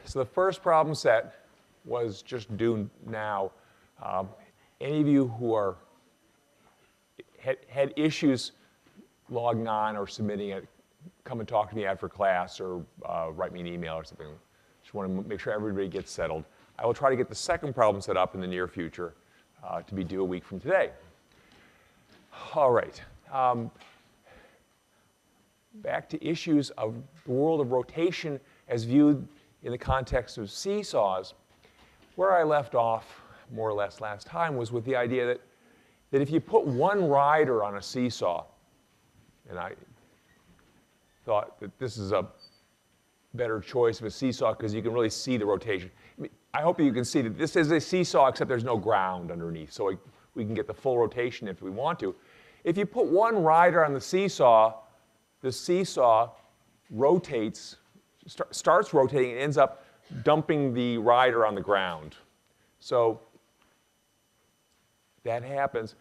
So the first problem set was just due now. Any of you who had issues logging on or submitting it, come and talk to me after class or write me an email or something. Just want to make sure everybody gets settled. I will try to get the second problem set up in the near future to be due a week from today. All right. Back to issues of the world of rotation as viewed in the context of seesaws. Where I left off, more or less last time, was with the idea that if you put one rider on a seesaw, and I thought that this is a better choice of a seesaw because you can really see the rotation. I hope you can see that this is a seesaw except there's no ground underneath, so we can get the full rotation if we want to. If you put one rider on the seesaw rotates, starts rotating and ends up dumping the rider on the ground. So that happens.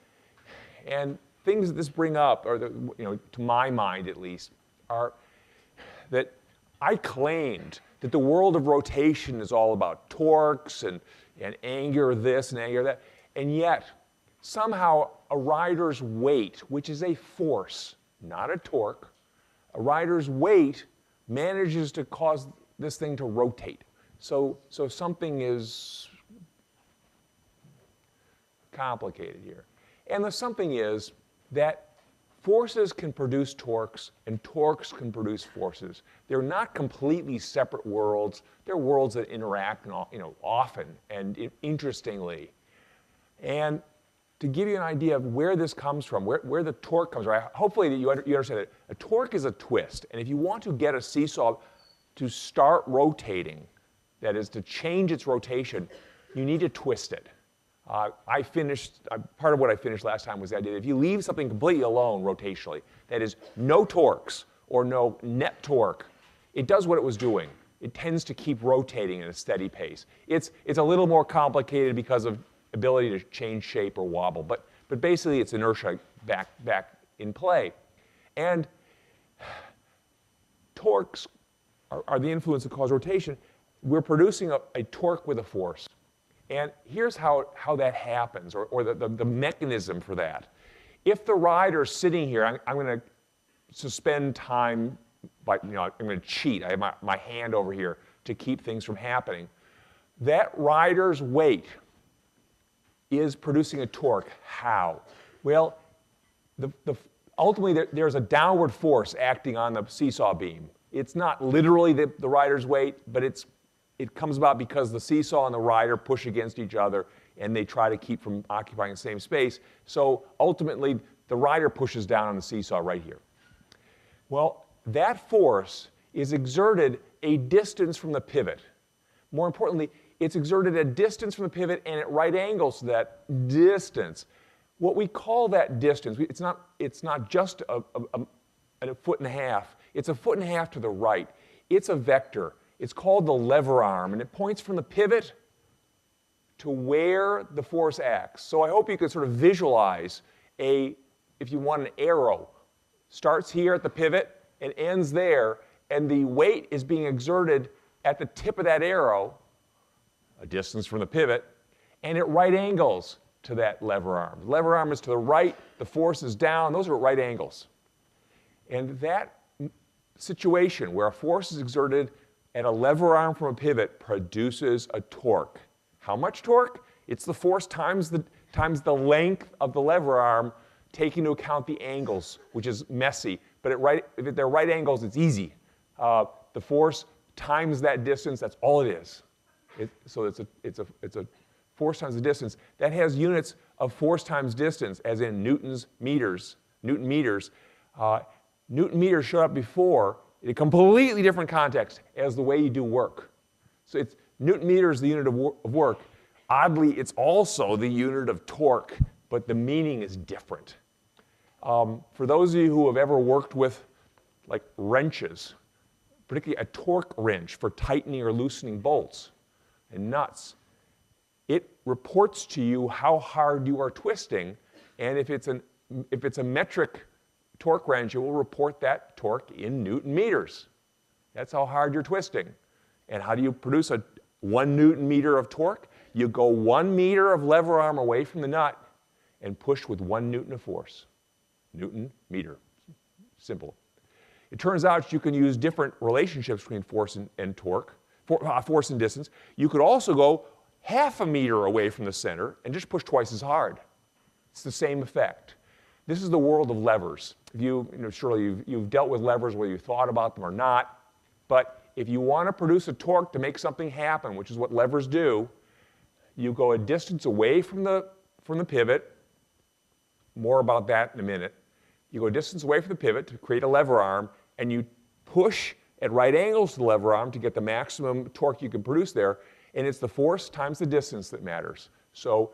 And things that this bring up, or to my mind at least, are that I claimed that the world of rotation is all about torques and angular this and angular that, and yet somehow a rider's weight, which is a force, not a torque, a rider's weight manages to cause this thing to rotate. So something is complicated here. And the something is that forces can produce torques and torques can produce forces. They're not completely separate worlds. They're worlds that interact often and interestingly. And to give you an idea of where this comes from, where the torque comes from, hopefully that you understand that a torque is a twist. And if you want to get a seesaw to start rotating, that is to change its rotation, you need to twist it. Part of what I finished last time was the idea that if you leave something completely alone rotationally, that is no torques or no net torque, it does what it was doing. It tends to keep rotating at a steady pace. It's a little more complicated because of ability to change shape or wobble, but basically it's inertia back in play. And torques are the influence that cause rotation. We're producing a torque with a force. And here's how that happens, or the mechanism for that. If the rider's sitting here, I'm going to suspend time by, I'm going to cheat. I have my hand over here to keep things from happening. That rider's weight is producing a torque. How? Well, ultimately there's a downward force acting on the seesaw beam. It's not literally the rider's weight, but it comes about because the seesaw and the rider push against each other and they try to keep from occupying the same space. So ultimately, the rider pushes down on the seesaw right here. Well, that force is exerted a distance from the pivot. More importantly, it's exerted a distance from the pivot and at right angles to that distance. What we call that distance, it's not just a foot and a half. It's a foot and a half to the right. It's a vector. It's called the lever arm, and it points from the pivot to where the force acts. So I hope you can sort of visualize if you want an arrow, starts here at the pivot and ends there, and the weight is being exerted at the tip of that arrow, a distance from the pivot, and at right angles to that lever arm. The lever arm is to the right, the force is down, those are at right angles. And that situation where a force is exerted at a lever arm from a pivot produces a torque. How much torque? It's the force times the length of the lever arm, taking into account the angles, which is messy. But if they're right angles, it's easy. The force times that distance, that's all it is. So it's a force times the distance. That has units of force times distance, as in Newton meters. Newton meters showed up before in a completely different context as the way you do work. So Newton meter is the unit of work. Oddly, it's also the unit of torque, but the meaning is different. For those of you who have ever worked with like wrenches, particularly a torque wrench for tightening or loosening bolts and nuts, it reports to you how hard you are twisting, and if it's a metric torque wrench, it will report that torque in Newton meters. That's how hard you're twisting. And how do you produce a 1 Newton meter of torque? You go 1 meter of lever arm away from the nut and push with 1 Newton of force. Newton meter. Simple. It turns out you can use different relationships between force and torque, force and distance. You could also go 1/2 meter away from the center and just push twice as hard. It's the same effect. This is the world of levers. Surely you've dealt with levers whether you thought about them or not, but if you want to produce a torque to make something happen, which is what levers do, you go a distance away from the pivot. More about that in a minute. You go a distance away from the pivot to create a lever arm, and you push at right angles to the lever arm to get the maximum torque you can produce there, and it's the force times the distance that matters. So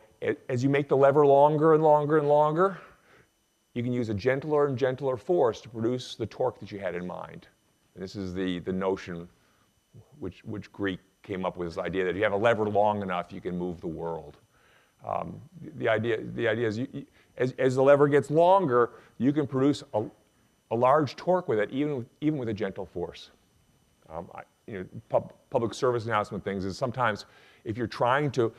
as you make the lever longer and longer and longer, you can use a gentler and gentler force to produce the torque that you had in mind. And this is the notion which Greek came up with, this idea that if you have a lever long enough, you can move the world. The idea is as the lever gets longer, you can produce a large torque with it, even with a gentle force. Public service announcement things is sometimes if you're trying to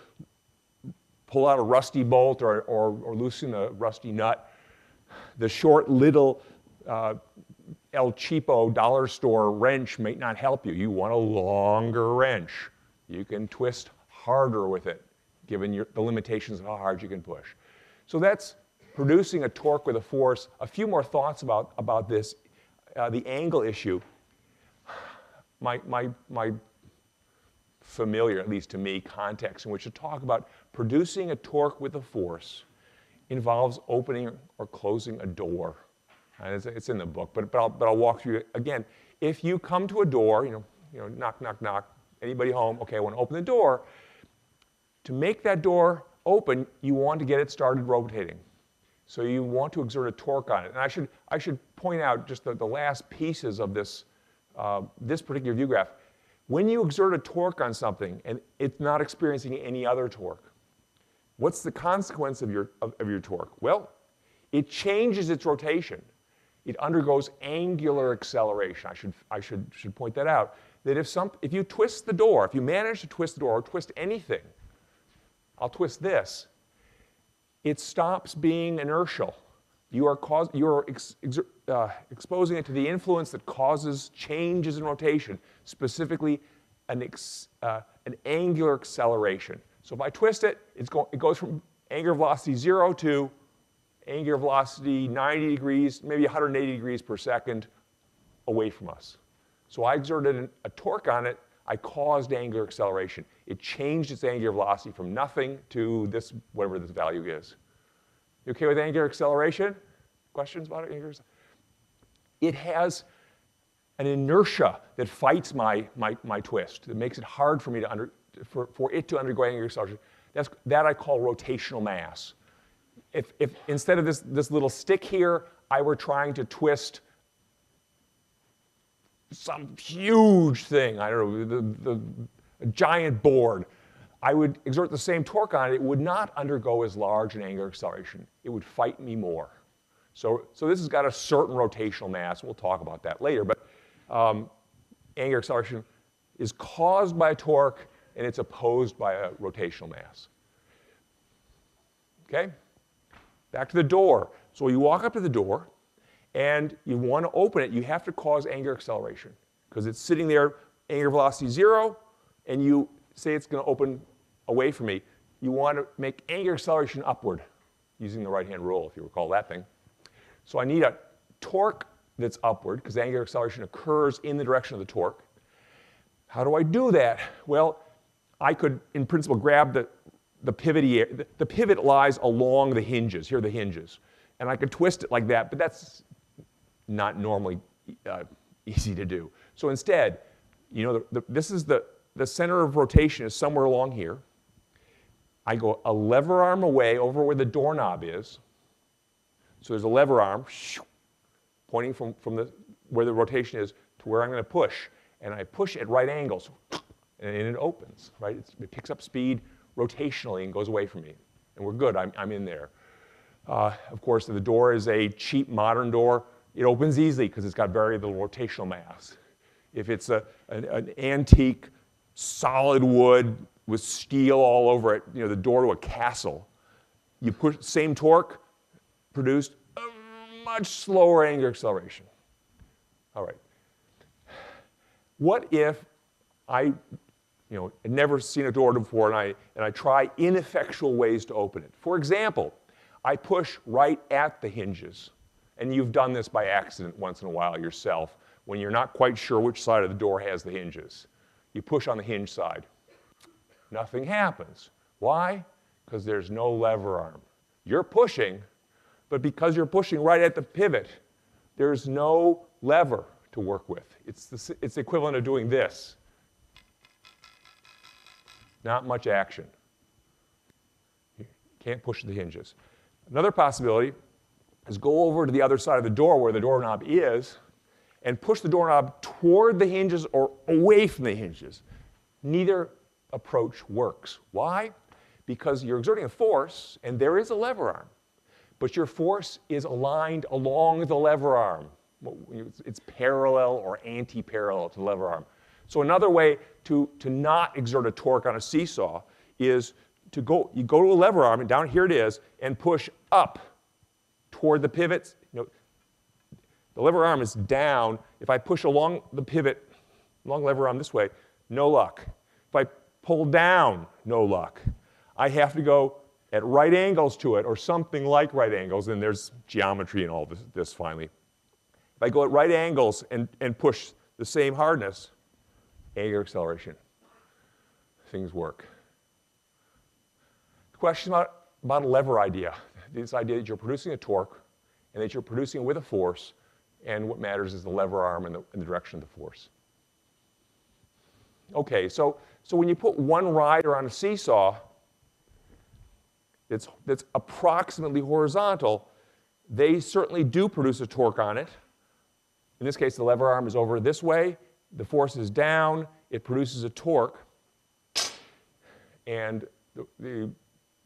pull out a rusty bolt or loosen a rusty nut, the short little El Cheapo dollar store wrench may not help you. You want a longer wrench. You can twist harder with it, given the limitations of how hard you can push. So that's producing a torque with a force. A few more thoughts about this, the angle issue. My familiar, at least to me, context in which to talk about producing a torque with a force involves opening or closing a door. And it's in the book, but I'll walk through it again. If you come to a door, knock, knock, knock, anybody home? Okay, I want to open the door. To make that door open, you want to get it started rotating. So you want to exert a torque on it. And I should point out just the last pieces of this particular view graph. When you exert a torque on something and it's not experiencing any other torque, what's the consequence of your torque? Well, it changes its rotation. It undergoes angular acceleration. I should point that out. That if you twist the door, if you manage to twist the door or twist anything, I'll twist this, it stops being inertial. You are exposing it to the influence that causes changes in rotation, specifically an angular acceleration. So if I twist it, it goes from angular velocity 0 to angular velocity 90 degrees, maybe 180 degrees per second away from us. So I exerted a torque on it. I caused angular acceleration. It changed its angular velocity from nothing to this, whatever this value is. You okay with angular acceleration? Questions about it? It has an inertia that fights my twist. That makes it hard for me for it to undergo angular acceleration. That I call rotational mass. If instead of this little stick here, I were trying to twist some huge thing, I don't know, a giant board, I would exert the same torque on it. It would not undergo as large an angular acceleration. It would fight me more. So this has got a certain rotational mass. We'll talk about that later. But angular acceleration is caused by a torque, and it's opposed by a rotational mass. Okay? Back to the door. So you walk up to the door, and you want to open it. You have to cause angular acceleration because it's sitting there, angular velocity 0, and you say it's going to open away from me. You want to make angular acceleration upward using the right-hand rule, if you recall that thing. So I need a torque that's upward because angular acceleration occurs in the direction of the torque. How do I do that? Well, I could, in principle, grab the pivot here. The pivot lies along the hinges. Here are the hinges. And I could twist it like that, but that's not normally easy to do. So instead, this is the center of rotation is somewhere along here. I go a lever arm away over where the doorknob is. So there's a lever arm pointing from where the rotation is to where I'm going to push. And I push at right angles, and it opens, right? It picks up speed rotationally and goes away from me. And we're good, I'm in there. Of course, the door is a cheap modern door. It opens easily because it's got very little rotational mass. If it's an antique solid wood with steel all over it, the door to a castle. You push same torque, produced a much slower angular acceleration. All right. What if I had never seen a door before and I try ineffectual ways to open it? For example, I push right at the hinges. And you've done this by accident once in a while yourself when you're not quite sure which side of the door has the hinges. You push on the hinge side. Nothing happens. Why? Because there's no lever arm. You're pushing, but because you're pushing right at the pivot, there's no lever to work with. It's the equivalent of doing this. Not much action. You can't push the hinges. Another possibility is go over to the other side of the door where the doorknob is and push the doorknob toward the hinges or away from the hinges. Neither approach works. Why? Because you're exerting a force and there is a lever arm, but your force is aligned along the lever arm. It's parallel or anti-parallel to the lever arm. So another way to not exert a torque on a seesaw is you go to a lever arm, and down here it is, and push up toward the pivots. The lever arm is down. If I push along the pivot, along the lever arm this way, no luck. If I pull down, no luck. I have to go at right angles to it, or something like right angles, and there's geometry in all this finally. If I go at right angles and push the same hardness, angular acceleration, things work. The question about a lever idea, this idea that you're producing a torque and that you're producing it with a force, and what matters is the lever arm and the direction of the force. Okay, so when you put one rider on a seesaw that's approximately horizontal, they certainly do produce a torque on it. In this case, the lever arm is over this way, the force is down, it produces a torque, and the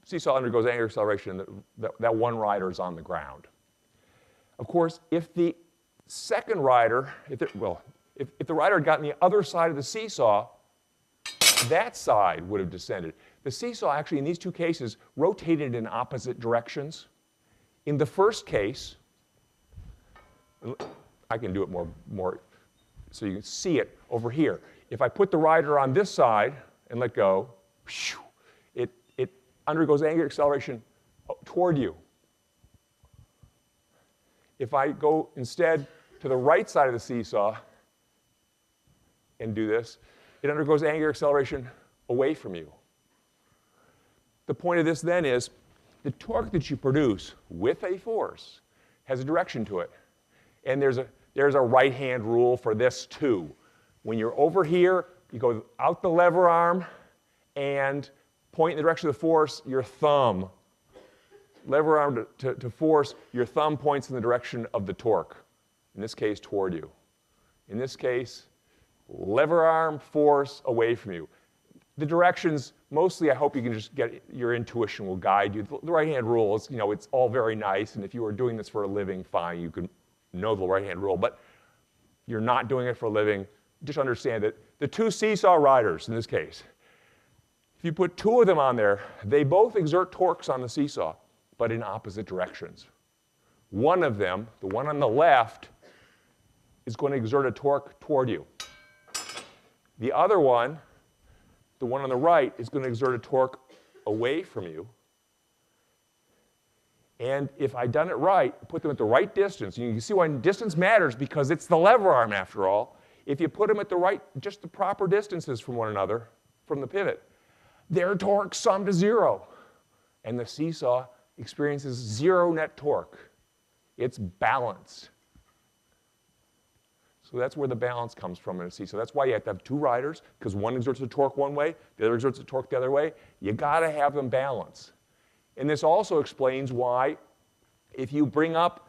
seesaw undergoes angular acceleration, that one rider is on the ground. Of course, if the second rider, if the rider had gotten the other side of the seesaw, that side would have descended. The seesaw actually, in these two cases, rotated in opposite directions. In the first case, I can do it more so you can see it over here. If I put the rider on this side and let go, it undergoes angular acceleration toward you. If I go instead to the right side of the seesaw and do this, it undergoes angular acceleration away from you. The point of this then is the torque that you produce with a force has a direction to it. And there's a right-hand rule for this too. When you're over here, you go out the lever arm and point in the direction of the force, your thumb. Lever arm to force, your thumb points in the direction of the torque. In this case, toward you. In this case, lever arm, force, away from you. The directions, mostly I hope you can just get, your intuition will guide you. The right-hand rule is, it's all very nice, and if you were doing this for a living, fine, you can know the right-hand rule, but you're not doing it for a living, just understand that the two seesaw riders, in this case, if you put two of them on there, they both exert torques on the seesaw, but in opposite directions. One of them, the one on the left, is going to exert a torque toward you. The other one, the one on the right, is going to exert a torque away from you. And if I'd done it right, put them at the right distance, and you can see why distance matters because it's the lever arm after all. If you put them at just the proper distances from one another, from the pivot, their torque sum to zero. And the seesaw experiences zero net torque. It's balance. So that's where the balance comes from in a seesaw. That's why you have to have two riders, because one exerts a torque one way, the other exerts a torque the other way. You got to have them balance. And this also explains why if you bring up,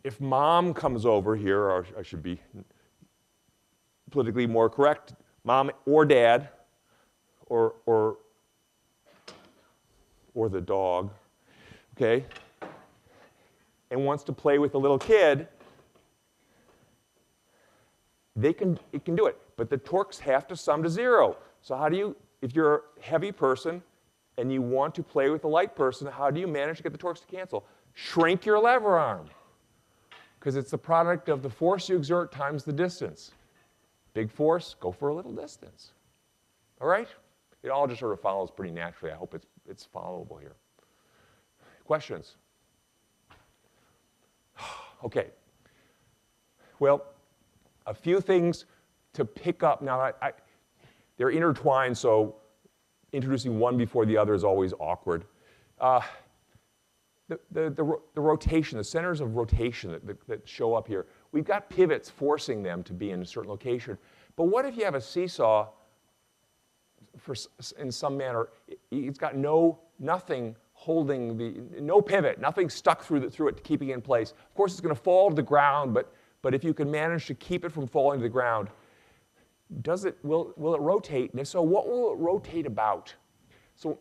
if mom comes over here, or I should be politically more correct, mom or dad, or the dog, okay, and wants to play with the little kid, it can do it. but the torques have to sum to 0. So how do you, if you're a heavy person and you want to play with a light person, how do you manage to get the torques to cancel? Shrink your lever arm, because it's the product of the force you exert times the distance. Big force, go for a little distance. All right? It all just sort of follows pretty naturally. I hope it's followable here. Questions? Okay. Well, a few things to pick up. Now, they're intertwined, so introducing one before the other is always awkward. The rotation, the centers of rotation that show up here, we've got pivots forcing them to be in a certain location. But what if you have a seesaw in some manner, it's got nothing holding no pivot, nothing stuck through it keeping it in place. Of course, it's going to fall to the ground, but if you can manage to keep it from falling to the ground, will it rotate? And if so, what will it rotate about? So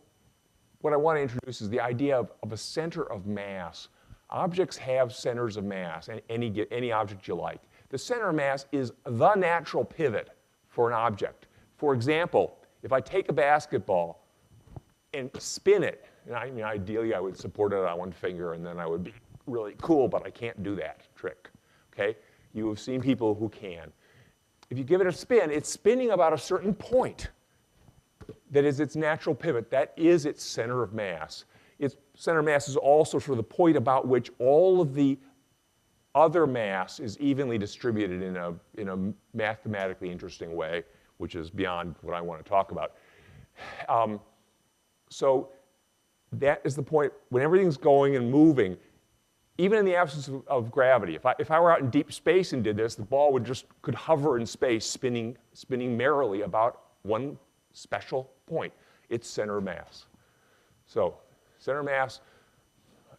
what I want to introduce is the idea of a center of mass. Objects have centers of mass, any object you like. The center of mass is the natural pivot for an object. For example, if I take a basketball and spin it, and I mean, ideally I would support it on one finger and then I would be really cool, but I can't do that trick, okay? You have seen people who can. If you give it a spin, it's spinning about a certain point. That is its natural pivot. That is its center of mass. Its center of mass is also sort of the point about which all of the other mass is evenly distributed in a mathematically interesting way, which is beyond what I want to talk about. So that is the point when everything's going and moving, even in the absence of gravity. If I were out in deep space and did this, the ball could hover in space, spinning merrily about one special point, its center of mass. So center of mass,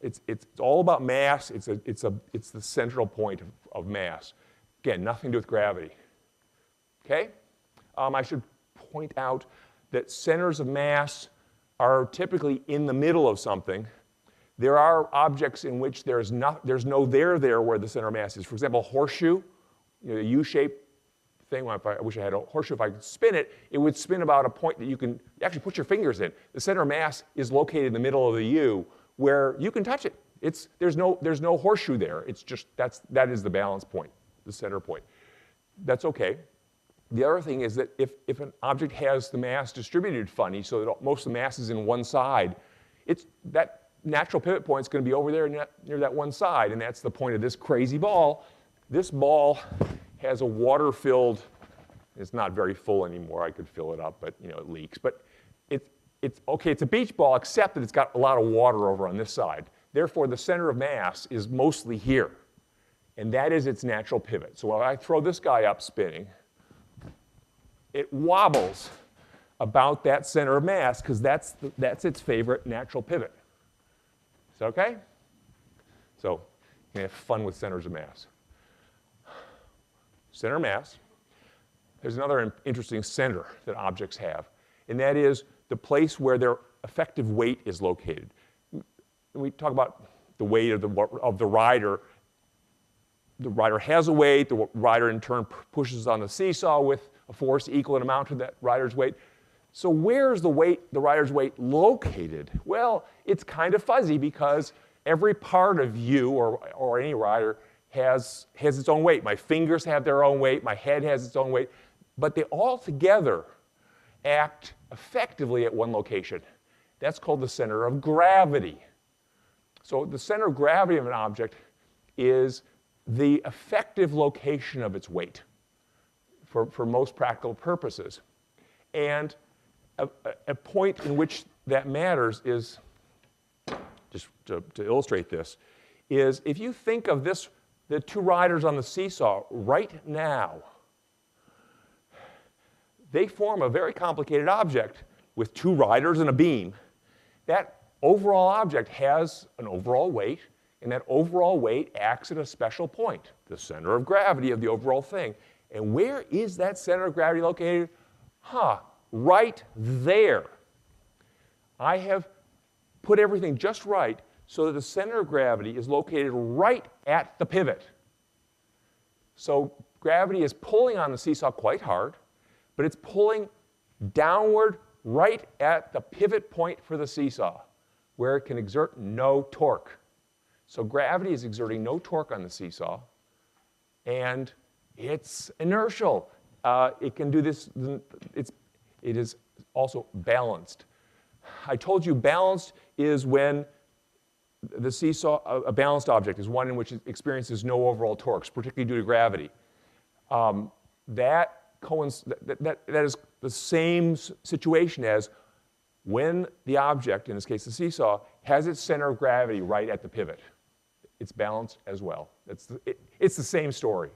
it's all about mass. It's the central point of mass. Again, nothing to do with gravity. Okay? I should point out that centers of mass are typically in the middle of something. There are objects in which there's no there where the center of mass is. For example, horseshoe, the U-shaped thing. I wish I had a horseshoe. If I could spin it, it would spin about a point that you can actually put your fingers in. The center of mass is located in the middle of the U, where you can touch it. There's no horseshoe there. It's just that is the balance point, the center point. That's okay. The other thing is that if an object has the mass distributed funny, so that most of the mass is in one side, that natural pivot point is going to be over there near that one side, and that's the point of this crazy ball. This ball has a water-filled, it's not very full anymore, I could fill it up, but it leaks. But it's okay, it's a beach ball, except that it's got a lot of water over on this side. Therefore, the center of mass is mostly here, and that is its natural pivot. So when I throw this guy up spinning, it wobbles about that center of mass, because that's its favorite natural pivot. Is that okay? So you can have fun with centers of mass. Center of mass. There's another interesting center that objects have, and that is the place where their effective weight is located. We talk about the weight of the rider. The rider has a weight. The rider, in turn, pushes on the seesaw with a force equal in amount to that rider's weight. So where's the rider's weight located? Well, it's kind of fuzzy, because every part of you or any rider has its own weight. My fingers have their own weight. My head has its own weight. But they all together act effectively at one location. That's called the center of gravity. So the center of gravity of an object is the effective location of its weight for most practical purposes. And a point in which that matters is, just to illustrate this, is if you think of the two riders on the seesaw right now, they form a very complicated object with two riders and a beam. That overall object has an overall weight, and that overall weight acts at a special point, the center of gravity of the overall thing. And where is that center of gravity located? Right there. I have put everything just right so that the center of gravity is located right at the pivot. So gravity is pulling on the seesaw quite hard. but it's pulling downward right at the pivot point for the seesaw, where it can exert no torque. So gravity is exerting no torque on the seesaw, and it's inertial. It can do this, it is also balanced. I told you balanced is when the seesaw, a balanced object, is one in which it experiences no overall torques, particularly due to gravity. That is the same situation as when the object, in this case the seesaw, has its center of gravity right at the pivot. It's balanced as well. It's the same story.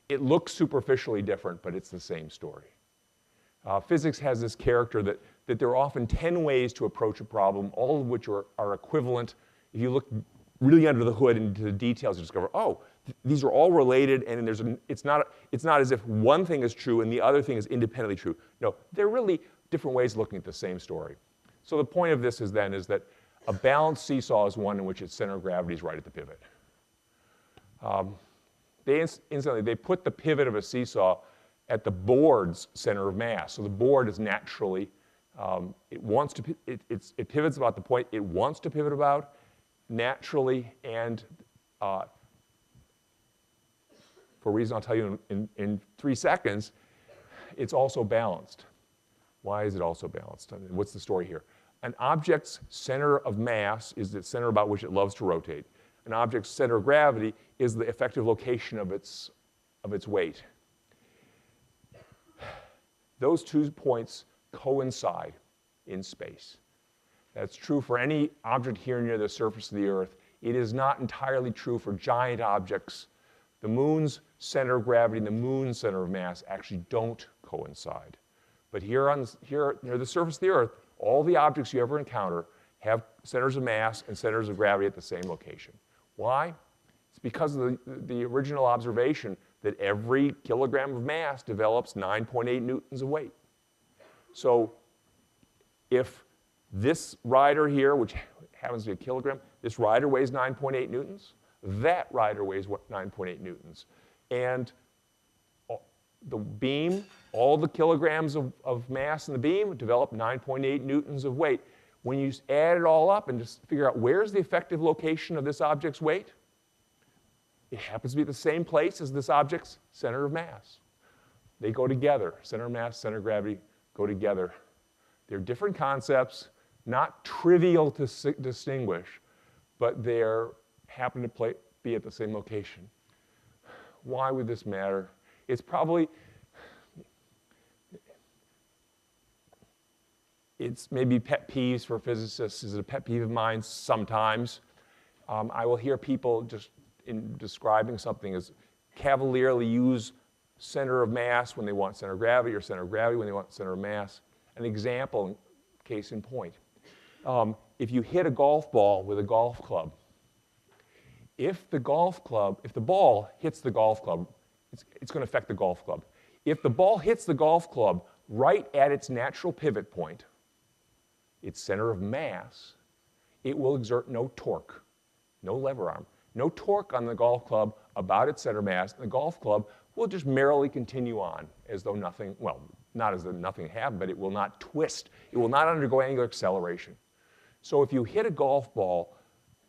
It looks superficially different, but it's the same story. Physics has this character that there are often 10 ways to approach a problem, all of which are equivalent. If you look really under the hood into the details, you discover, oh, these are all related, and it's not as if one thing is true and the other thing is independently true. No, they're really different ways of looking at the same story. So the point of this is that a balanced seesaw is one in which its center of gravity is right at the pivot. They put the pivot of a seesaw at the board's center of mass. So the board is naturally, it pivots about the point it wants to pivot about naturally, and for a reason I'll tell you in 3 seconds, it's also balanced. Why is it also balanced? I mean, what's the story here? An object's center of mass is the center about which it loves to rotate. An object's center of gravity is the effective location of its weight. Those 2 points coincide in space. That's true for any object here near the surface of the Earth. It is not entirely true for giant objects. The moon's center of gravity and the moon's center of mass actually don't coincide. But here near the surface of the Earth, all the objects you ever encounter have centers of mass and centers of gravity at the same location. Why? It's because of the original observation that every kilogram of mass develops 9.8 newtons of weight. So if this rider here, which happens to be a kilogram, this rider weighs 9.8 newtons, that rider weighs 9.8 newtons. And the beam, all the kilograms of mass in the beam develop 9.8 newtons of weight. When you add it all up and just figure out where's the effective location of this object's weight, it happens to be at the same place as this object's center of mass. They go together. Center of mass, center of gravity go together. They're different concepts, not trivial to distinguish, but they happen to be at the same location. Why would this matter? It's probably, it's maybe pet peeves for physicists. Is it a pet peeve of mine? Sometimes. I will hear people just in describing something as cavalierly use center of mass when they want center of gravity, or center of gravity when they want center of mass. An example, case in point. If you hit a golf ball with a golf club, if the ball hits the golf club, it's going to affect the golf club. If the ball hits the golf club right at its natural pivot point, its center of mass, it will exert no torque, no lever arm, no torque on the golf club about its center mass, and the golf club will just merrily continue on as though nothing, well, not as though nothing happened, but it will not twist. It will not undergo angular acceleration. So if you hit a golf ball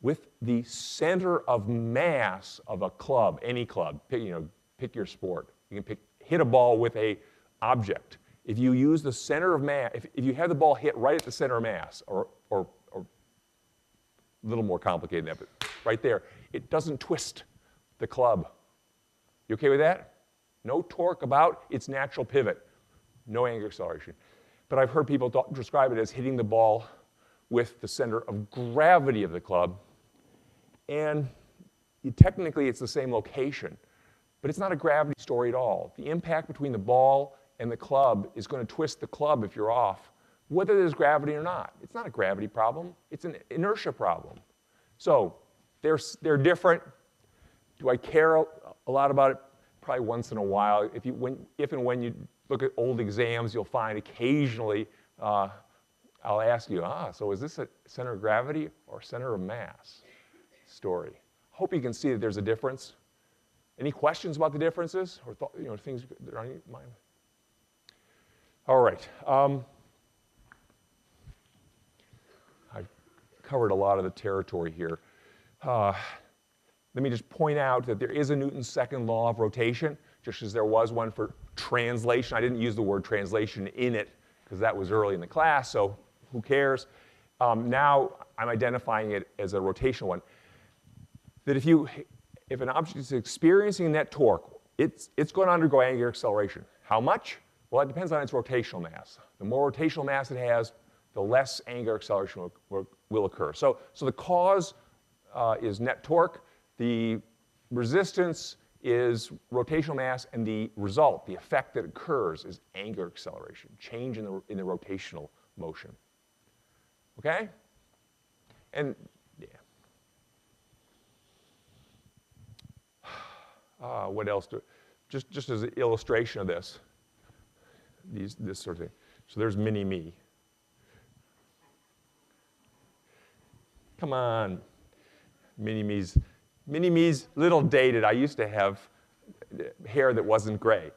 with the center of mass of a club, any club, pick your sport. You can hit a ball with a object. If you use the center of mass, if you have the ball hit right at the center of mass, or a little more complicated than that, but right there, it doesn't twist the club. You okay with that? No torque about its natural pivot. No angular acceleration. But I've heard people describe it as hitting the ball with the center of gravity of the club. And technically, it's the same location. But it's not a gravity story at all. The impact between the ball and the club is going to twist the club if you're off, whether there's gravity or not. It's not a gravity problem. It's an inertia problem. So they're different. Do I care a lot about it? Probably once in a while. If and when you look at old exams, you'll find occasionally I'll ask you, so is this a center of gravity or center of mass story? Hope you can see that there's a difference. Any questions about the differences or things that are on your mind? All right. I covered a lot of the territory here. Let me just point out that there is a Newton's second law of rotation, just as there was one for translation. I didn't use the word translation in it because that was early in the class, so who cares? Now I'm identifying it as a rotational one. That if an object is experiencing net torque, it's going to undergo angular acceleration. How much? Well, it depends on its rotational mass. The more rotational mass it has, the less angular acceleration will occur. So the cause is net torque, the resistance is rotational mass, and the result, the effect that occurs, is angular acceleration, change in the rotational motion. Okay? And yeah. What else? Just as an illustration of this sort of thing. So there's mini-me. Come on. Mini-me's a little dated. I used to have hair that wasn't gray.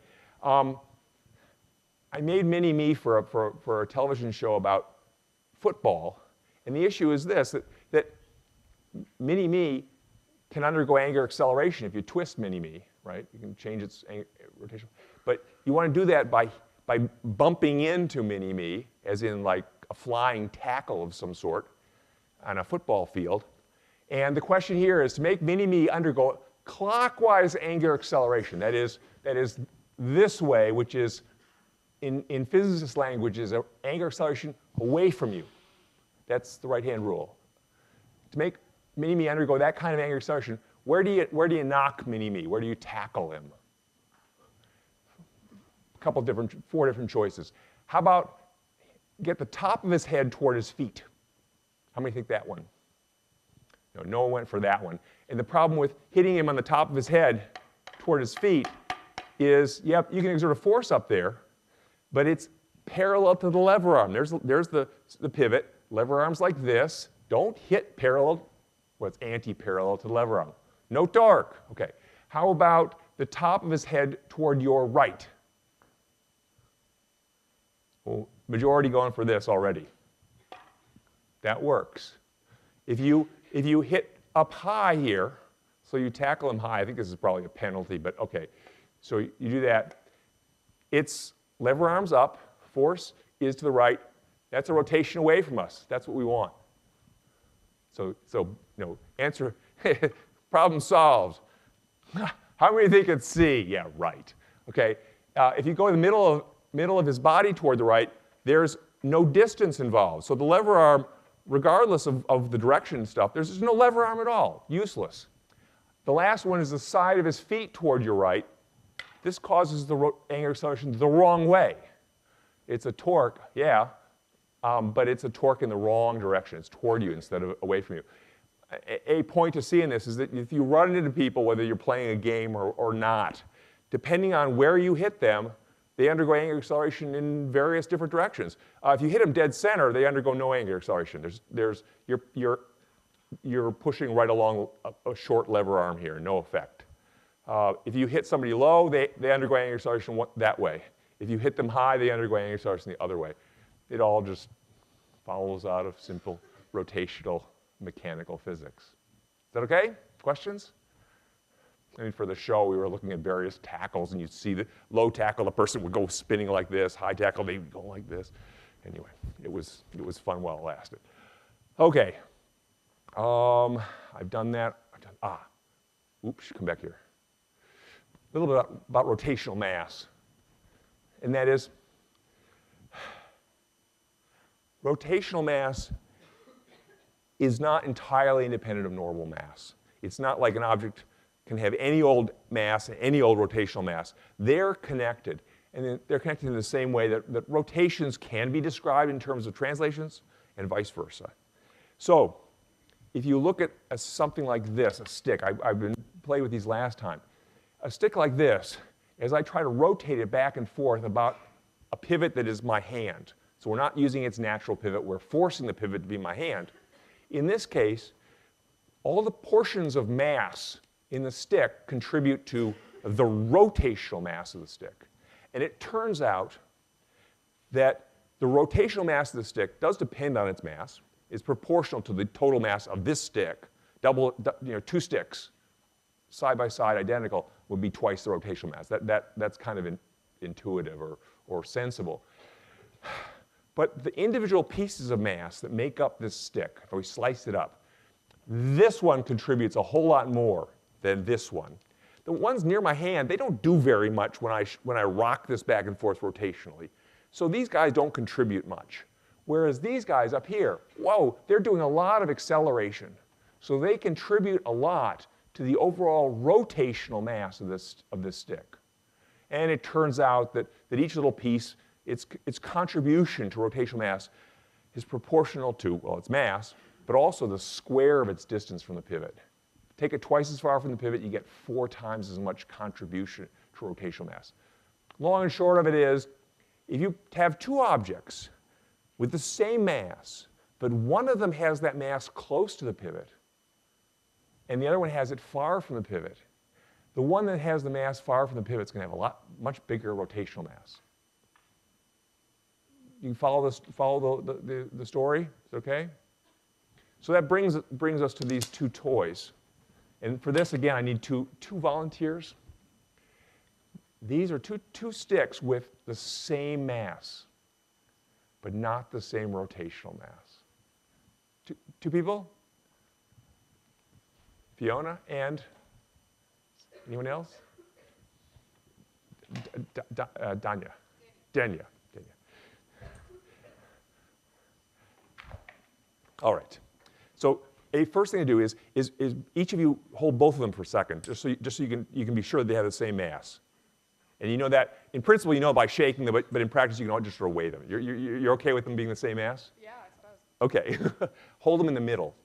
I made mini-me for a television show about football, and the issue is this, that mini-me can undergo angular acceleration if you twist mini-me, right? You can change its rotation. But you want to do that by bumping into mini-me, as in like a flying tackle of some sort on a football field. And the question here is to make mini-me undergo clockwise angular acceleration. That is this way, which is, in physicist language, is angular acceleration away from you. That's the right-hand rule. To make mini-me undergo that kind of angular acceleration, where do you knock mini-me? Where do you tackle him? Four different choices. How about get the top of his head toward his feet? How many think that one? No one went for that one. And the problem with hitting him on the top of his head toward his feet is, yep, you can exert a force up there, but it's parallel to the lever arm. There's the pivot. Lever arm's like this. Don't hit parallel, well, it's anti-parallel to the lever arm. No torque. Okay. How about the top of his head toward your right? Well, majority going for this already. That works. If you hit up high here, so you tackle him high, I think this is probably a penalty, but okay. So you do that. It's lever arms up, force is to the right. That's a rotation away from us. That's what we want. So answer, problem solved. How many think it's C? Yeah, right. Okay. If you go in the middle of his body toward the right, there's no distance involved. So the lever arm, regardless of the direction and stuff, there's just no lever arm at all. Useless. The last one is the side of his feet toward your right. This causes the angular acceleration the wrong way. It's a torque, yeah, but it's a torque in the wrong direction. It's toward you instead of away from you. A point to see in this is that if you run into people, whether you're playing a game or not, depending on where you hit them, they undergo angular acceleration in various different directions. If you hit them dead center, they undergo no angular acceleration. You're pushing right along a short lever arm here, no effect. If you hit somebody low, they undergo angular acceleration that way. If you hit them high, they undergo angular acceleration the other way. It all just follows out of simple rotational mechanical physics. Is that okay? Questions? I mean, for the show, we were looking at various tackles, and you'd see the low tackle, the person would go spinning like this. High tackle, they would go like this. Anyway, it was fun while it lasted. Okay. I've done that. Oops, come back here. A little bit about rotational mass. And that is, rotational mass is not entirely independent of normal mass. It's not like an object can have any old mass and any old rotational mass. They're connected, and they're connected in the same way that rotations can be described in terms of translations and vice versa. So if you look at something like this, a stick, I've been playing with these last time. A stick like this, as I try to rotate it back and forth about a pivot that is my hand. So we're not using its natural pivot, we're forcing the pivot to be my hand. In this case, all the portions of mass in the stick contribute to the rotational mass of the stick. And it turns out that the rotational mass of the stick does depend on its mass. It's proportional to the total mass of this stick. Two sticks side by side identical would be twice the rotational mass. That's kind of intuitive or sensible. But the individual pieces of mass that make up this stick, if we slice it up, this one contributes a whole lot more than this one. The ones near my hand, they don't do very much when I rock this back and forth rotationally. So these guys don't contribute much. Whereas these guys up here, whoa, they're doing a lot of acceleration. So they contribute a lot to the overall rotational mass of this stick. And it turns out that each little piece, its contribution to rotational mass is proportional to, well, its mass, but also the square of its distance from the pivot. Take it twice as far from the pivot, you get 4 times as much contribution to rotational mass. Long and short of it is, if you have 2 objects with the same mass, but one of them has that mass close to the pivot, and the other one has it far from the pivot, the one that has the mass far from the pivot is going to have much bigger rotational mass. You follow the story? Is it okay? So that brings us to these 2 toys. And for this, again, I need two volunteers. These are two sticks with the same mass, but not the same rotational mass. Two people? Fiona and anyone else? Danya. All right. So a first thing to do is each of you hold both of them for a second, just so you can be sure that they have the same mass. And you know that, in principle, you know by shaking them, but in practice, you can just sort of weigh them. You're okay with them being the same mass? Yeah, I suppose. Okay. Hold them in the middle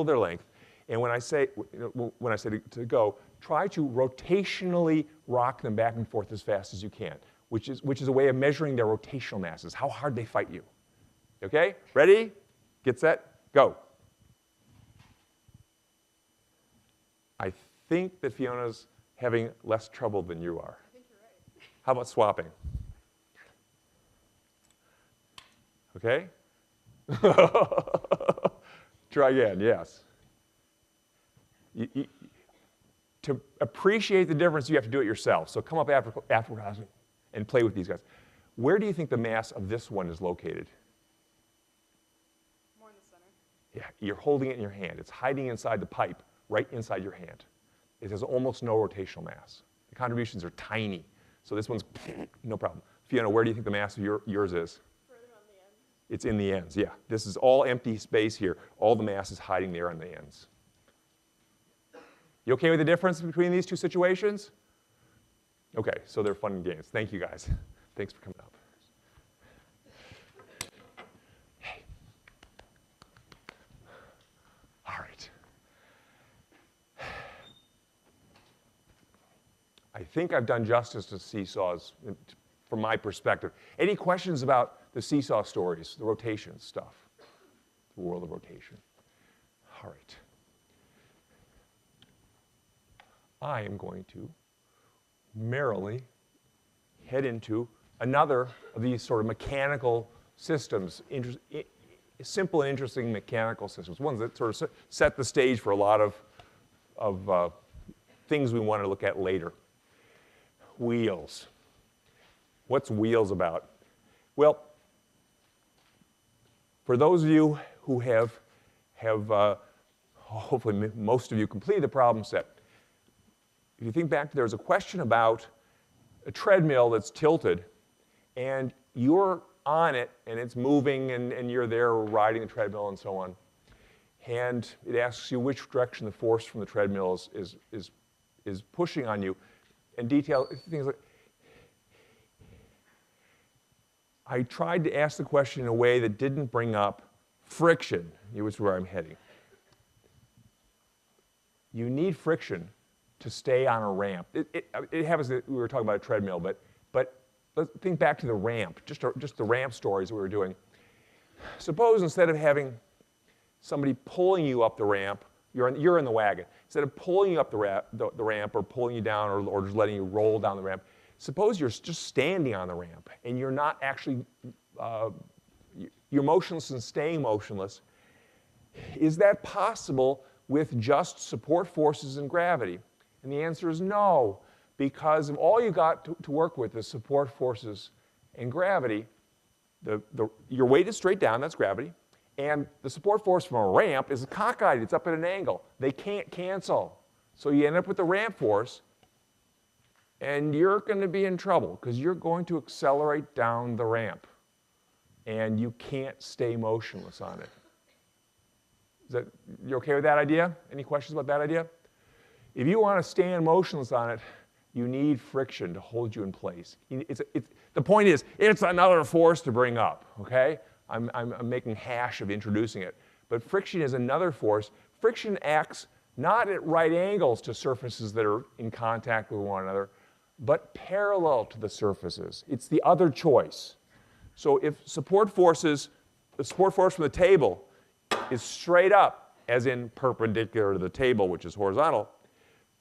of their length. And when I say to go, try to rotationally rock them back and forth as fast as you can, which is a way of measuring their rotational masses, how hard they fight you. Okay? Ready? Get set? Go. I think that Fiona's having less trouble than you are. I think you're right. How about swapping? Okay? Try again, yes. To appreciate the difference, you have to do it yourself. So come up afterwards and play with these guys. Where do you think the mass of this one is located? More in the center. Yeah, you're holding it in your hand. It's hiding inside the pipe, right inside your hand. It has almost no rotational mass. The contributions are tiny. So this one's no problem. Fiona, where do you think the mass of yours is? Further on the end. It's in the ends, yeah. This is all empty space here. All the mass is hiding there on the ends. You okay with the difference between these 2 situations? Okay, so they're fun games. Thank you, guys. Thanks for coming up. Hey. All right. I think I've done justice to seesaws from my perspective. Any questions about the seesaw stories, the rotation stuff, the world of rotation? All right. I am going to merrily head into another of these sort of mechanical systems, simple and interesting mechanical systems, ones that sort of set the stage for a lot of things we want to look at later. Wheels. What's wheels about? Well, for those of you who have hopefully most of you completed the problem set, if you think back, there was a question about a treadmill that's tilted, and you're on it, and it's moving, and you're there riding the treadmill and so on. And it asks you which direction the force from the treadmill is pushing on you, and detail things like. I tried to ask the question in a way that didn't bring up friction, which is where I'm heading. You need friction to stay on a ramp. It happens that we were talking about a treadmill, but let's think back to the ramp, just the ramp stories that we were doing. Suppose instead of having somebody pulling you up the ramp, you're in the wagon. Instead of pulling you up the ramp or pulling you down or just letting you roll down the ramp, suppose you're just standing on the ramp and you're not actually you're motionless and staying motionless. Is that possible with just support forces and gravity? And the answer is no, because if all you got to work with is support forces and gravity, your weight is straight down, that's gravity, and the support force from a ramp is cockeyed, it's up at an angle. They can't cancel. So you end up with the ramp force, and you're going to be in trouble because you're going to accelerate down the ramp, and you can't stay motionless on it. You okay with that idea? Any questions about that idea? If you want to stand motionless on it, you need friction to hold you in place. The point is, it's another force to bring up, okay? I'm making hash of introducing it. But friction is another force. Friction acts not at right angles to surfaces that are in contact with one another, but parallel to the surfaces. It's the other choice. So if the support force from the table is straight up, as in perpendicular to the table, which is horizontal,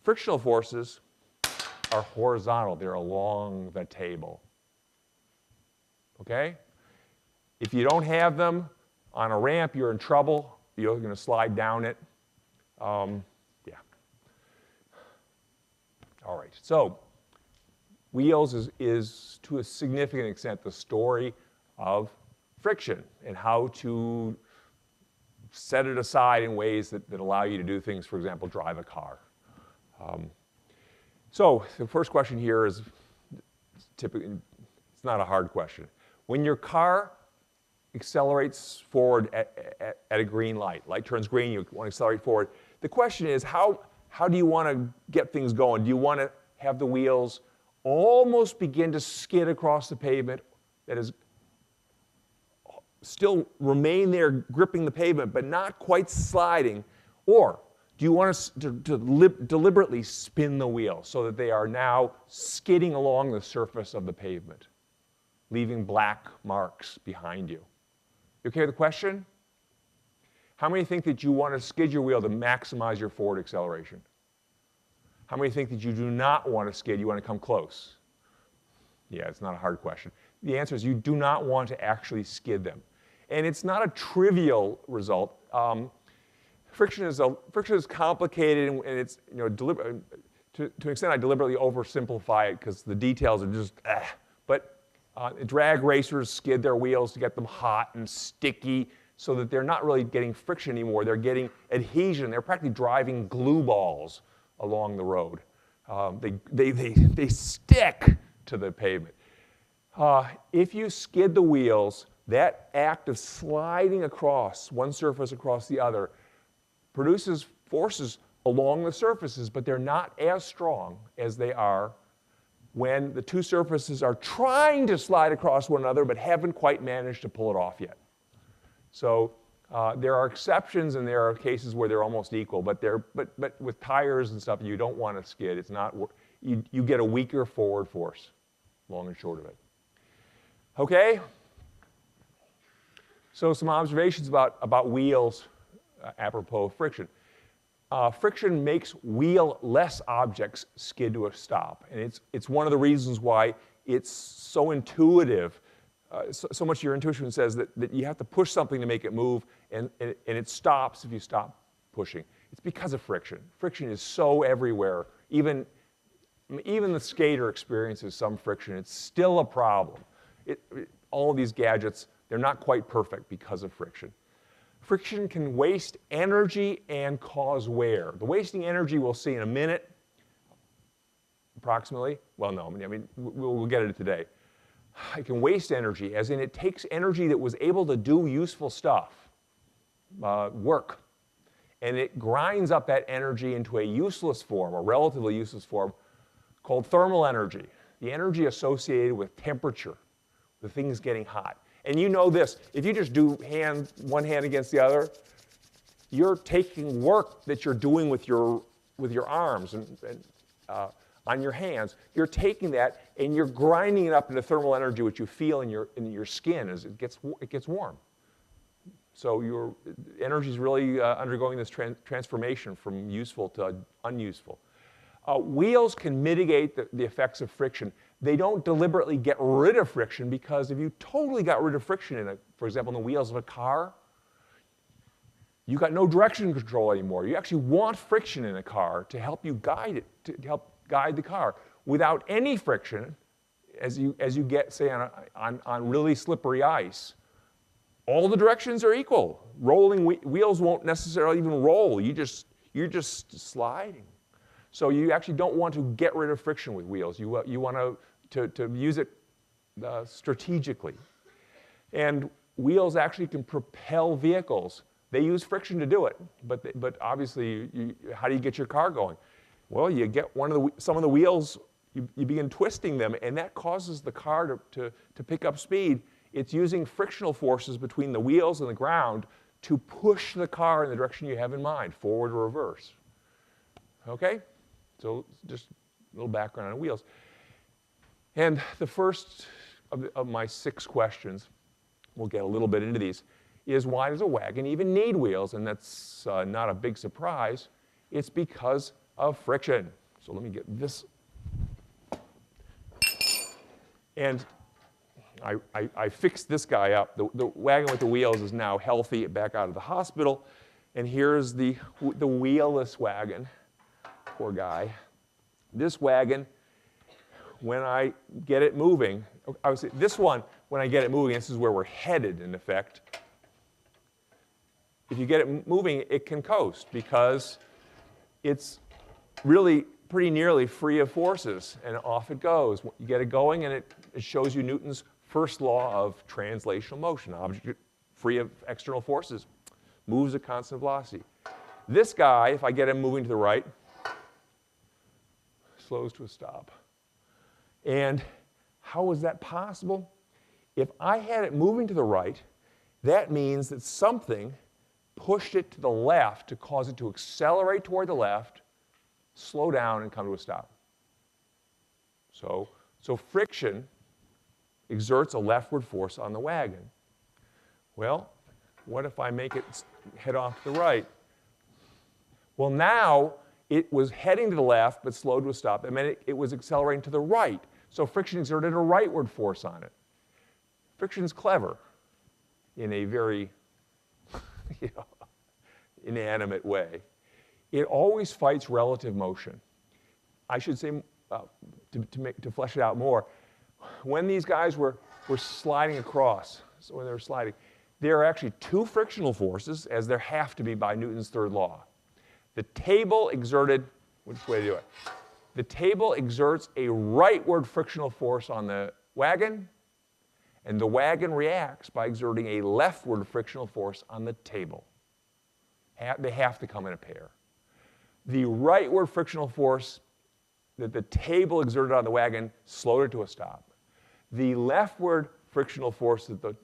frictional forces are horizontal. They're along the table. Okay? If you don't have them on a ramp, you're in trouble. You're going to slide down it. Yeah. All right. So wheels is to a significant extent the story of friction and how to set it aside in ways that allow you to do things, for example, drive a car. So the first question here is typically, it's not a hard question. When your car accelerates forward at a green light turns green, you want to accelerate forward. The question is, how do you want to get things going? Do you want to have the wheels almost begin to skid across the pavement, that is, still remain there gripping the pavement, but not quite sliding? Or do you want to deliberately spin the wheels so that they are now skidding along the surface of the pavement, leaving black marks behind you? You okay with the question? How many think that you want to skid your wheel to maximize your forward acceleration? How many think that you do not want to skid, you want to come close? Yeah, it's not a hard question. The answer is you do not want to actually skid them. And it's not a trivial result. Friction is complicated, and it's, to an extent I deliberately oversimplify it because the details are just But drag racers skid their wheels to get them hot and sticky so that they're not really getting friction anymore. They're getting adhesion. They're practically driving glue balls along the road. They stick to the pavement. If you skid the wheels, that act of sliding across one surface across the other produces forces along the surfaces, but they're not as strong as they are when the two surfaces are trying to slide across one another but haven't quite managed to pull it off yet. So there are exceptions, and there are cases where they're almost equal, but with tires and stuff, you don't want to skid. It's not, you get a weaker forward force, long and short of it. Okay? So some observations about wheels apropos of friction. Friction makes wheel-less objects skid to a stop, and it's one of the reasons why it's so intuitive. So much of your intuition says that you have to push something to make it move, and it stops if you stop pushing. It's because of friction. Friction is so everywhere. Even the skater experiences some friction. It's still a problem. All of these gadgets, they're not quite perfect because of friction. Friction can waste energy and cause wear. The wasting energy we'll see in a minute, approximately. Well, no, I mean, we'll get at it today. It can waste energy, as in it takes energy that was able to do useful stuff, work, and it grinds up that energy into a useless form, a relatively useless form, called thermal energy, the energy associated with temperature, with things getting hot. And you know this, if you just do one hand against the other, you're taking work that you're doing with your arms and on your hands. You're taking that and you're grinding it up into thermal energy, which you feel in your skin as it gets warm. So your energy is really undergoing this transformation from useful to unuseful. Wheels can mitigate the effects of friction. they don't deliberately get rid of friction, because if you totally got rid of friction for example, in the wheels of a car, you got no direction control anymore. You actually want friction in a car to help you guide it, to help guide the car. Without any friction, as you get, say, on really slippery ice, all the directions are equal. Rolling wheels won't necessarily even roll. You're just sliding. So you actually don't want to get rid of friction with wheels. You want to use it strategically. And wheels actually can propel vehicles. They use friction to do it, but obviously, how do you get your car going? Well, you get some of the wheels, you begin twisting them, and that causes the car to pick up speed. It's using frictional forces between the wheels and the ground to push the car in the direction you have in mind, forward or reverse. Okay? So just a little background on wheels. And the first of my 6 questions, we'll get a little bit into these, is why does a wagon even need wheels? And that's not a big surprise. It's because of friction. So let me get this. And I fixed this guy up. The wagon with the wheels is now healthy, back out of the hospital. And here's the wheelless wagon. Poor guy. This wagon, when I get it moving, I would say this one, when I get it moving, this is where we're headed, in effect. If you get it moving, it can coast, because it's really pretty nearly free of forces, and off it goes. You get it going, and it shows you Newton's first law of translational motion. Object free of external forces moves at constant velocity. This guy, if I get him moving to the right, slows to a stop. And how is that possible? If I had it moving to the right, that means that something pushed it to the left to cause it to accelerate toward the left, slow down, and come to a stop. So friction exerts a leftward force on the wagon. Well, what if I make it head off to the right? Well, now it was heading to the left but slowed to a stop. That meant it was accelerating to the right. So friction exerted a rightward force on it. Friction's clever in a very inanimate way. It always fights relative motion. I should say, to flesh it out more, when these guys were sliding across, so when they were sliding, there are actually 2 frictional forces, as there have to be by Newton's third law. The table exerted, which way to do it? The table exerts a rightward frictional force on the wagon, and the wagon reacts by exerting a leftward frictional force on the table. They have to come in a pair. The rightward frictional force that the table exerted on the wagon slowed it to a stop. The leftward frictional force that the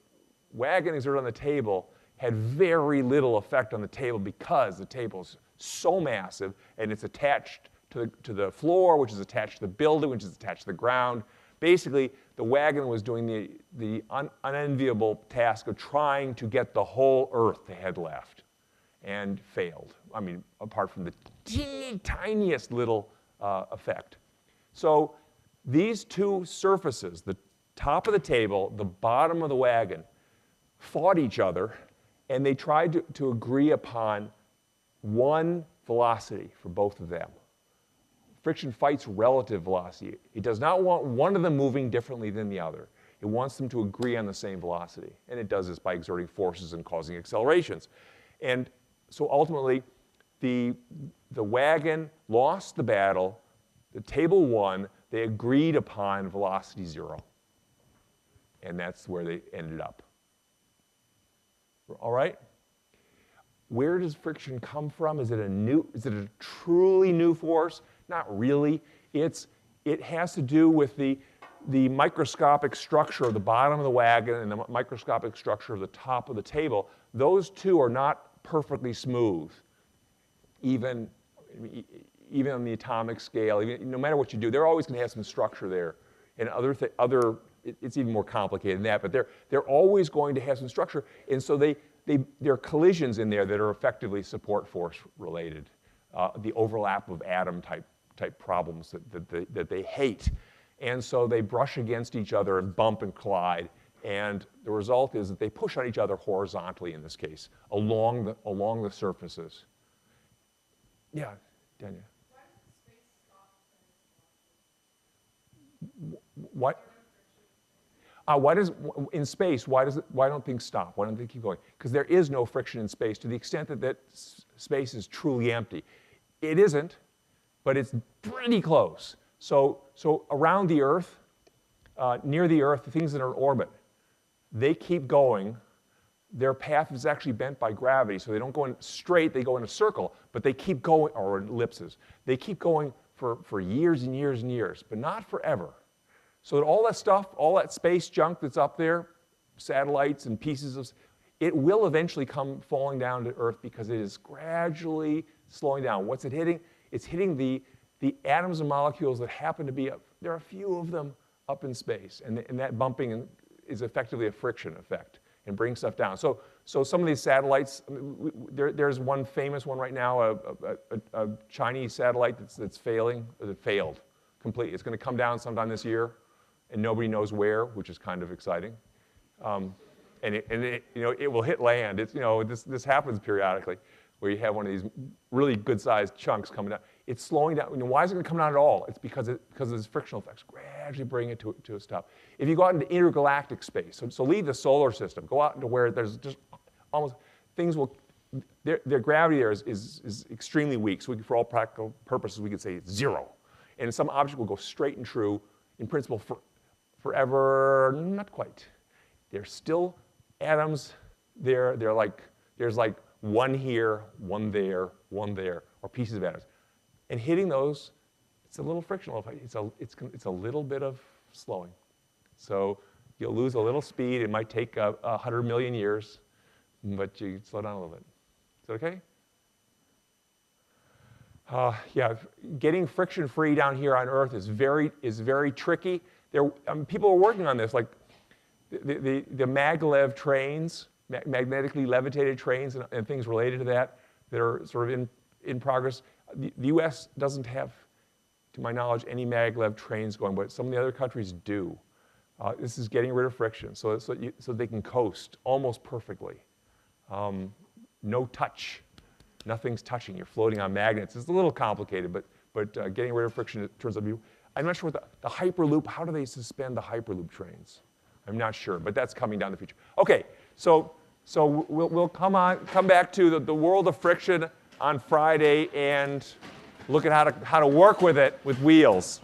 wagon exerted on the table had very little effect on the table, because the table is so massive, and it's attached to the floor, which is attached to the building, which is attached to the ground. Basically, the wagon was doing the unenviable task of trying to get the whole earth they had left, and failed. I mean, apart from the tiniest little effect. So these 2 surfaces, the top of the table, the bottom of the wagon, fought each other, and they tried to agree upon one velocity for both of them. Friction fights relative velocity. It does not want one of them moving differently than the other. It wants them to agree on the same velocity. And it does this by exerting forces and causing accelerations. And so ultimately, the wagon lost the battle, the table won, they agreed upon velocity 0. And that's where they ended up. All right? Where does friction come from? Is it a truly new force? Not really. It has to do with the microscopic structure of the bottom of the wagon and the microscopic structure of the top of the table. Those 2 are not perfectly smooth, even on the atomic scale. No matter what you do, they're always going to have some structure there. And it's even more complicated than that, but they're always going to have some structure. And so there are collisions in there that are effectively support force related, the overlap of atom type problems that they hate. And so they brush against each other and bump and collide. And the result is that they push on each other horizontally in this case, along the surfaces. Yeah, Daniel. What? Why does in space? Why don't things stop? Why don't they keep going? Because there is no friction in space to the extent that space is truly empty. It isn't, but it's pretty close. So around the Earth, near the Earth, the things that are in orbit, they keep going. Their path is actually bent by gravity, so they don't go in straight, they go in a circle, but they keep going, or ellipses. They keep going for years and years and years, but not forever. So that all that stuff, all that space junk that's up there, satellites and pieces of, it will eventually come falling down to Earth because it is gradually slowing down. What's it hitting? It's hitting the atoms and molecules that happen to be up. There are a few of them up in space, and that bumping is effectively a friction effect and brings stuff down. So some of these satellites, there's one famous one right now, a Chinese satellite that's failing. It failed completely. It's going to come down sometime this year, and nobody knows where, which is kind of exciting. And it will hit land. This happens periodically, where you have one of these really good-sized chunks coming down. It's slowing down. Why is it going to come down at all? It's because of these frictional effects. Gradually bring it to a stop. If you go out into intergalactic space, so leave the solar system, go out into where there's just almost things will. Their gravity there is extremely weak. So for all practical purposes, we could say it's zero, and some object will go straight and true, in principle, forever. Not quite. There's still atoms. They're like there's like one here, one there, or pieces of atoms. And hitting those, it's a little frictional effect. It's a little bit of slowing. So you'll lose a little speed. It might take 100 million years, but you slow down a little bit. Is that okay? Yeah, getting friction-free down here on Earth is very tricky. People are working on this, like the maglev trains, magnetically levitated trains, and things related to that are sort of in progress. The U.S. doesn't have, to my knowledge, any maglev trains going, but some of the other countries do. This is getting rid of friction, so they can coast almost perfectly. No touch, nothing's touching. You're floating on magnets. It's a little complicated, but getting rid of friction, it turns out to be. I'm not sure what the Hyperloop. How do they suspend the Hyperloop trains? I'm not sure, but that's coming down the future. Okay, so we'll come back to the world of friction on Friday and look at how to work with it with wheels.